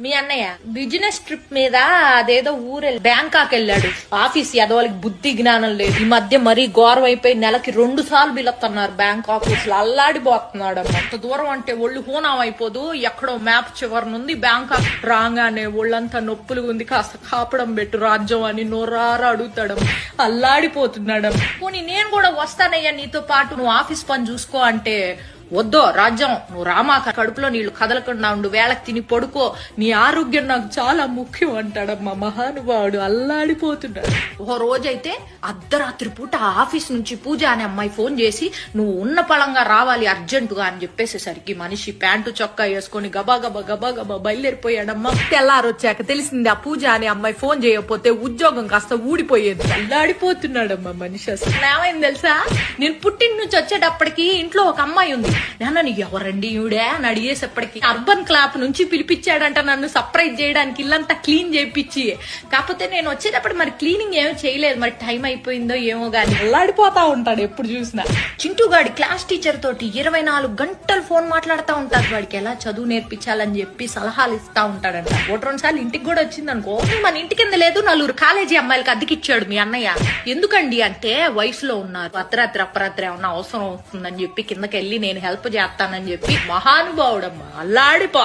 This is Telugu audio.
మీ అన్నయ్య బిజినెస్ ట్రిప్ మీద అదేదో ఊరెళ్ళి బ్యాంకాక్ వెళ్ళాడు. ఆఫీస్ ఎదవాళ్ళకి బుద్ధి జ్ఞానం లేదు. ఈ మధ్య మరీ ఘోరం అయిపోయి నెలకి 2 సార్లు బిలస్తున్నారు బ్యాంకాక్. అసలు అల్లాడిపోతున్నాడు. అంత దూరం అంటే ఒళ్ళు హూనం అయిపోదు. ఎక్కడో మ్యాప్ చివరి నుండి బ్యాంకాక్ రాగానే ఒళ్ళంతా నొప్పులు ఉంది, కాస్త కాపడం పెట్టు రాజ్యం అని నోరారా అడుగుతాడు. అల్లాడిపోతున్నాడు. పోనీ నేను కూడా వస్తానయ్యా నీతో పాటు, నువ్వు ఆఫీస్ పని చూసుకో అంటే, వద్దో రాజ్యం నువ్వు రామా, కడుపులో నీళ్లు కదలకుండా ఉండు, వేళకి తిని పడుకో, నీ ఆరోగ్యం నాకు చాలా ముఖ్యం అంటాడమ్మా మహానుభావుడు. అల్లాడిపోతున్నాడు. ఓ రోజైతే అర్ధరాత్రి పూట ఆఫీస్ నుంచి పూజ అనే అమ్మాయి ఫోన్ చేసి నువ్వు ఉన్న పళంగా రావాలి అర్జెంటుగా అని చెప్పేసేసరికి మనిషి ప్యాంటు చొక్కా వేసుకొని గబా గబా గబా గబా బయలుదేరిపోయాడమ్మా. తెల్లారొచ్చాక తెలిసింది ఆ పూజ అనే అమ్మాయి ఫోన్ చేయకపోతే ఉద్యోగం కాస్త ఊడిపోయేది. అల్లాడిపోతున్నాడమ్మా మనిషి. అసలు ఏమైంది తెలుసా, నేను పుట్టిన నుంచి వచ్చేటప్పటికి ఇంట్లో ఒక అమ్మాయి ఉంది. నాన్న నీకు ఎవరండి ఈవిడే అని అడిగేసేప్పటికి అర్బన్ క్లాప్ నుంచి పిలిపించాడంట నన్ను సర్ప్రైజ్ చేయడానికి, ఇల్లంతా క్లీన్ చేయించి. కాకపోతే నేను వచ్చేటప్పుడు మరి క్లీనింగ్ ఏమీ చేయలేదు, మరి టైం అయిపోయిందో ఏమో గానీ అల్లాడిపోతా ఉంటాడు ఎప్పుడు చూసినా. చింటూ గాడి క్లాస్ టీచర్ తోటి 24 గంటలు ఫోన్ మాట్లాడుతూ ఉంటాడు. వాడికి ఎలా చదువు నేర్పించాలని చెప్పి సలహాలు ఇస్తా ఉంటాడంట. 1-2 సార్లు ఇంటికి కూడా వచ్చింది అనుకో. మన ఇంటి కింద లేదు, 4 కాలేజీ అమ్మాయిలకి అద్దెకిచ్చాడు మీ అన్నయ్య. ఎందుకండి అంటే వయసులో ఉన్నారు, అర్ధరాత్రి ఏమన్నా అవసరం వస్తుందని చెప్పి కిందకి వెళ్ళి నేను హెల్ప్ చేస్తానని చెప్పి మహానుభావుడమ్మా. అల్లాడిపో